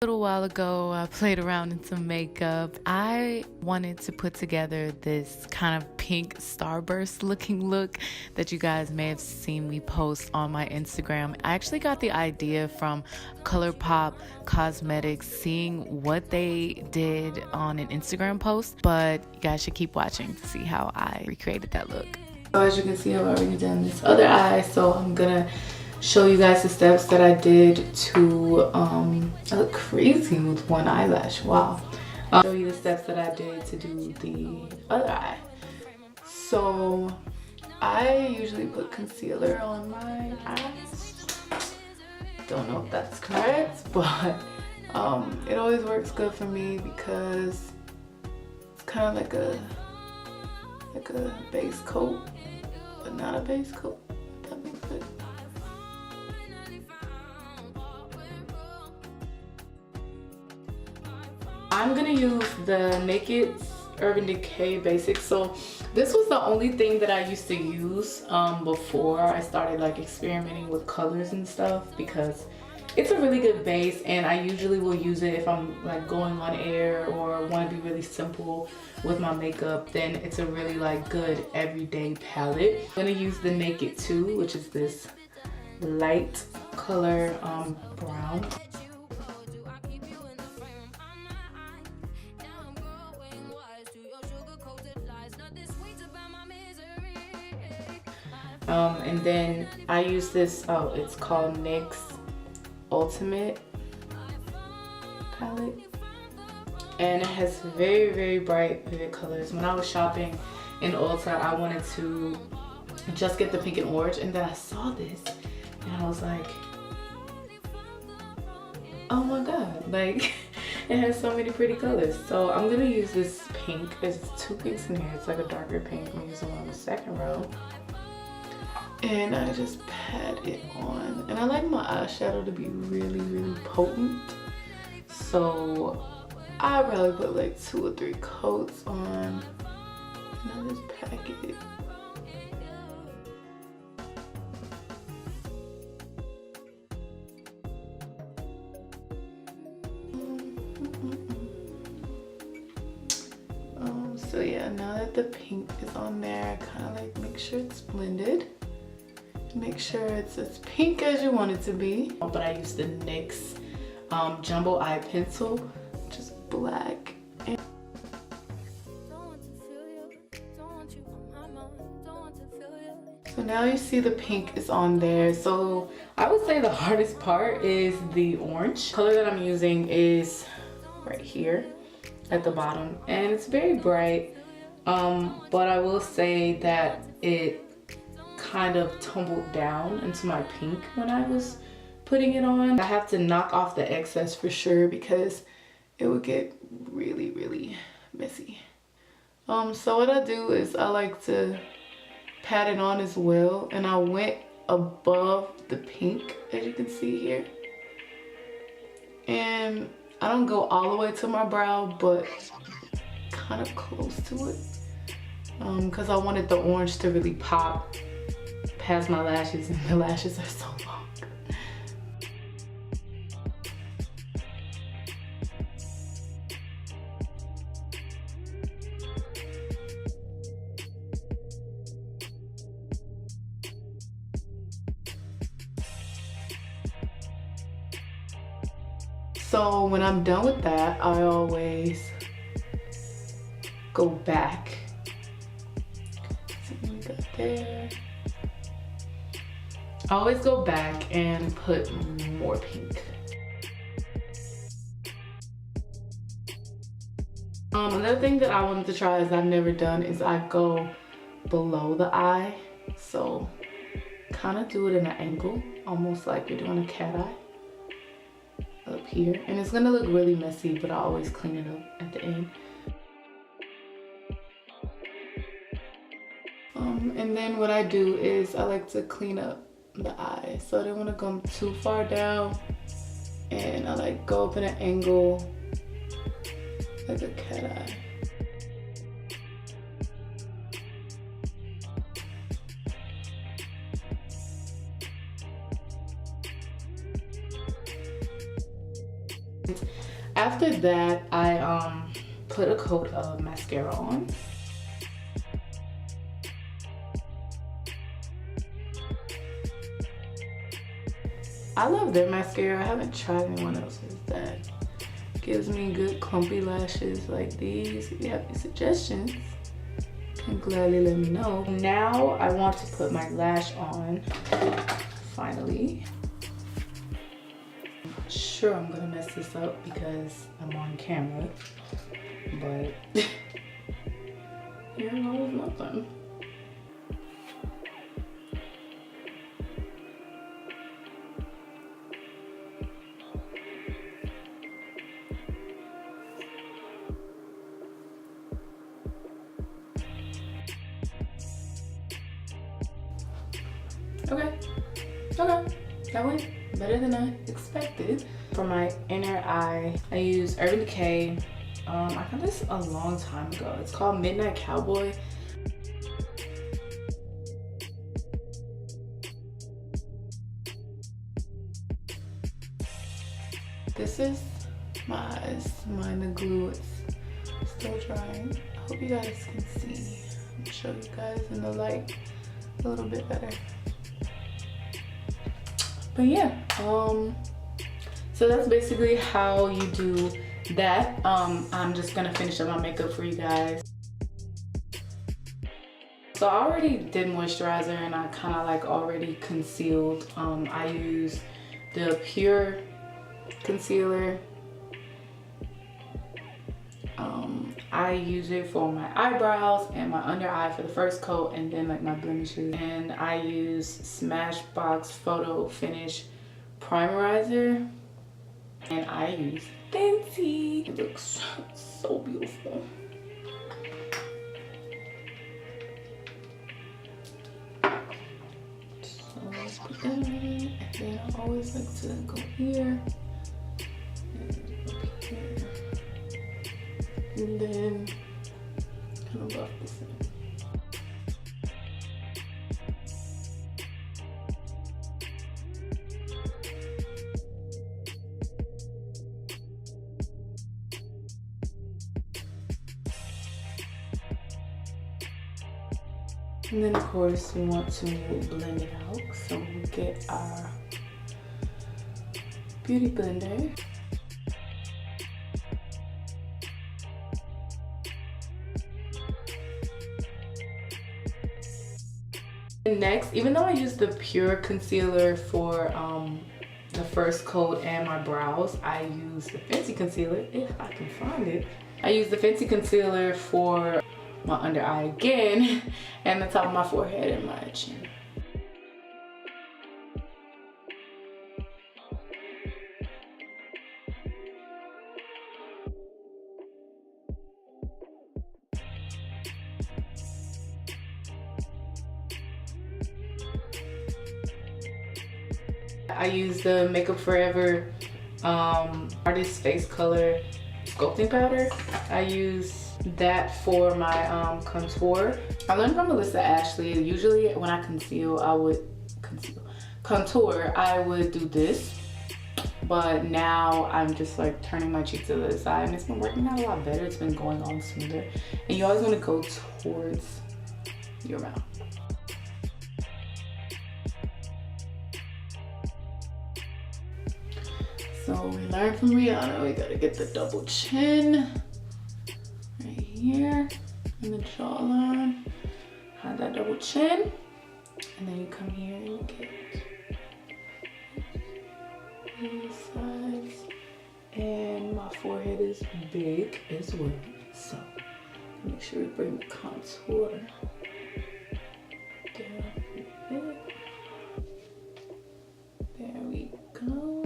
A little while ago, I played around in some makeup. I wanted to put together this kind of pink starburst looking look that you guys may have seen me post on my Instagram. I actually got the idea from ColourPop Cosmetics, seeing what they did on an Instagram post, but you guys should keep watching to see how I recreated that look. So as you can see, I've already done this other eye, so I'm gonna show you guys the steps that I did to, I look crazy with one eyelash, wow. Show you the steps that I did to do the other eye. So I usually put concealer on my eyes. Don't know if that's correct, but it always works good for me because it's kind of like a base coat, but not a base coat, if that makes sense. I'm gonna use the Naked Urban Decay Basics. So this was the only thing that I used to use before I started like experimenting with colors and stuff, because it's a really good base and I usually will use it if I'm like going on air or want to be really simple with my makeup. Then it's a really like good everyday palette. I'm gonna use the Naked 2, which is this light color brown. And then I use this, it's called NYX Ultimate palette, and it has very, very bright, vivid colors. When I was shopping in Ulta, I wanted to just get the pink and orange, and then I saw this and I was like, oh my god, like it has so many pretty colors. So I'm gonna use this pink. There's two pinks in here. It's like a darker pink. I'm using it on the second row. And I just pat it on. And I like my eyeshadow to be really, really potent. So I probably put like 2 or 3 coats on. And I just pack it. So yeah, now that the pink is on there, I kind of like make sure it's blended. Make sure it's as pink as you want it to be. But I use the NYX Jumbo Eye Pencil, which is black. And so now you see the pink is on there. So I would say the hardest part is the orange. The color that I'm using is right here at the bottom, and it's very bright. But I will say that it kind of tumbled down into my pink when I was putting it on. I have to knock off the excess for sure because it would get really, really messy. So what I do is I like to pat it on as well, and I went above the pink, as you can see here. And I don't go all the way to my brow, but kind of close to it, because I wanted the orange to really pop past my lashes, and the lashes are so long. So when I'm done with that, I always go back. See what we got there. I always go back and put more pink. Another thing that I wanted to try is I've never done is I go below the eye. So kind of do it in an angle, almost like you're doing a cat eye up here. And it's gonna look really messy, but I always clean it up at the end. And then what I do is I like to clean up the eye, so I don't want to go too far down, and I like go up in an angle like a cat eye. After that, I put a coat of mascara on. I love their mascara. I haven't tried anyone else's that gives me good clumpy lashes like these. If you have any suggestions, you can gladly let me know. Now I want to put my lash on, finally. I'm sure I'm gonna mess this up because I'm on camera, but here goes nothing. Okay, that went better than I expected. For my inner eye, I use Urban Decay. I got this a long time ago. It's called Midnight Cowboy. This is my eyes. Mine, the glue is still drying. I hope you guys can see. I'll show you guys in the light a little bit better. But yeah, so that's basically how you do that. I'm just gonna finish up my makeup for you guys. So I already did moisturizer and I kind of like already concealed. I use the Pure concealer. I use it for my eyebrows and my under eye for the first coat, and then like my blemishes. And I use Smashbox Photo Finish Primerizer, and I use Fenty. It looks so beautiful. So and then I always like to go here and up here. And then kind of buff this in. And then of course we want to blend it out. So we get our beauty blender. Next, even though I use the Pure concealer for the first coat and my brows, I use the Fenty concealer, if I can find it. I use the Fenty concealer for my under eye again, and the top of my forehead and my chin. I use the Makeup Forever Artist Face Color Sculpting Powder. I use that for my contour. I learned from Melissa Ashley. Usually when I contour, I would do this. But now I'm just like turning my cheek to the side, and it's been working out a lot better. It's been going on smoother. And you always want to go towards your mouth. So we learned from Rihanna, we gotta get the double chin right here in the jawline. Have that double chin, and then you come here and you get these sides. And my forehead is big as well, so make sure we bring the contour down a bit. There we go.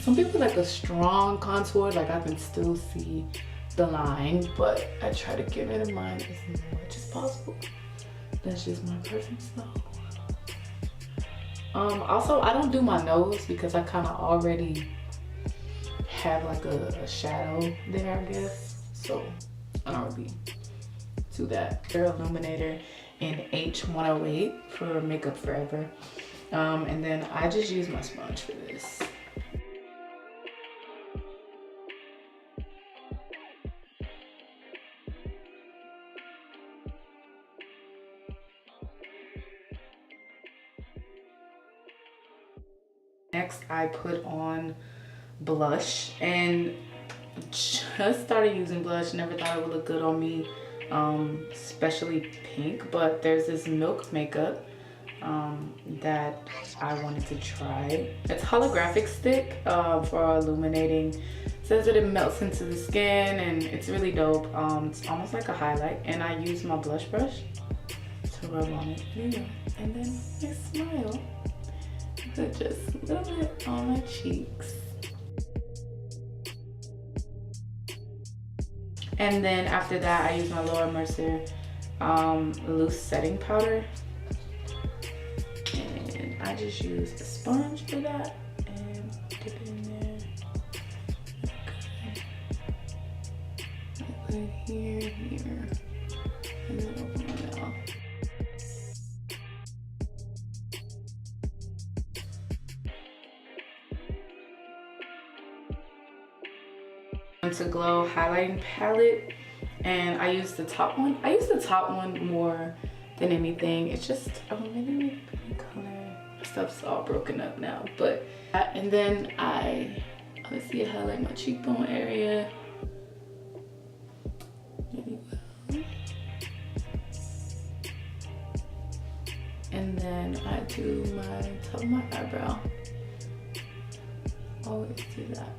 Some people like a strong contour, like I can still see the line, but I try to give it a mind as much as possible. That's just my preference though. Also, I don't do my nose because I kind of already have like a shadow there, I guess. So I don't really do that. Hair illuminator in H108 for Makeup Forever. And then I just use my sponge for this. Next, I put on blush, and just started using blush. Never thought it would look good on me, especially pink, but there's this Milk makeup that I wanted to try. It's holographic stick for illuminating. It says that it melts into the skin and it's really dope. It's almost like a highlight, and I use my blush brush to rub on it. And then I smile. Put just a little bit on my cheeks. And then after that, I use my Laura Mercier loose setting powder. And I just use a sponge for that and dip it in there. Okay. I put it here, and then open my mouth. To Glow highlighting palette, and I use the top one. I use the top one more than anything. It's just a really pretty color. Stuff's all broken up now, but and then I obviously highlight my cheekbone area really well, and then I do my top of my eyebrow. Always do that.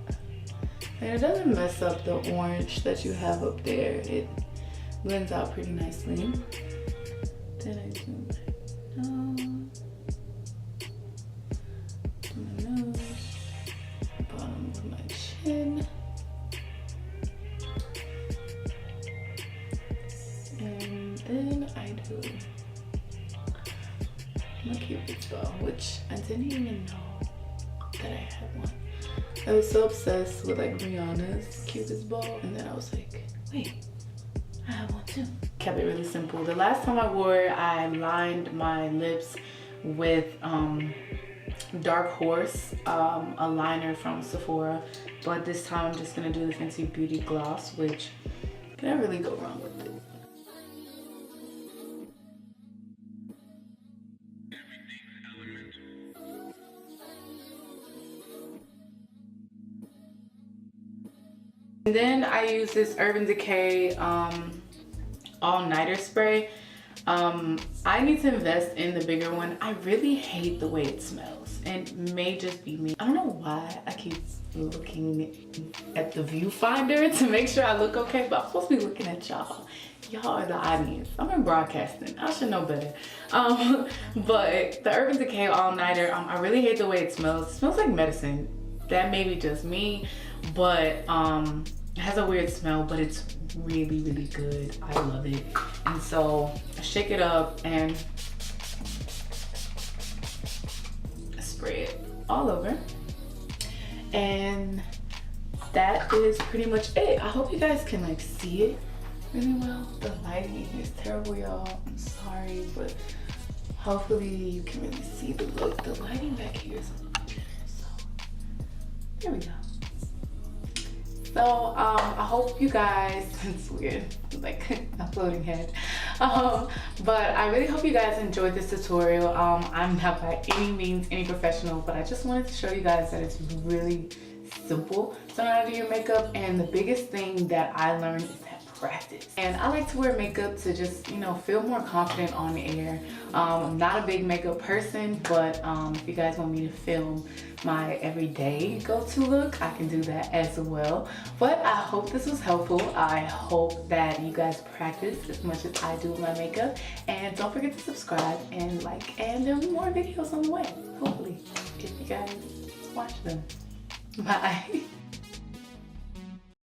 And it doesn't mess up the orange that you have up there. It blends out pretty nicely. Then I do my nose, bottom of my chin, and then I do my Cupid's bow, which I didn't even know that I had one. I was so obsessed with like Rihanna's Cupid's bow, and then I was like, wait, I have one too. Kept it really simple. The last time I wore it, I lined my lips with Dark Horse, a liner from Sephora, but this time I'm just gonna do the Fenty Beauty gloss, which can't really go wrong with it. And then I use this Urban Decay all-nighter spray. I need to invest in the bigger one. I really hate the way it smells, and it may just be me. I don't know why I keep looking at the viewfinder to make sure I look okay, but I'm supposed to be looking at y'all. Y'all are the audience. I'm in broadcasting. I should know better. But the Urban Decay all-nighter, I really hate the way it smells. It smells like medicine. That may be just me, but it has a weird smell, but it's really good. I love it. And so I shake it up and spray it all over, and that is pretty much it. I hope you guys can like see it really well. The lighting is terrible, y'all. I'm sorry, but hopefully you can really see the look. The lighting back here is so there we go. So I hope you guys, it's weird, like a floating head. But I really hope you guys enjoyed this tutorial. I'm not by any means any professional, but I just wanted to show you guys that it's really simple to know how to do your makeup. And the biggest thing that I learned is that practice. And I like to wear makeup to just, you know, feel more confident on air. I'm not a big makeup person, but if you guys want me to film my everyday go-to look, I can do that as well. But I hope this was helpful. I hope that you guys practice as much as I do with my makeup. And don't forget to subscribe and like, and there'll be more videos on the way, hopefully, if you guys watch them. Bye.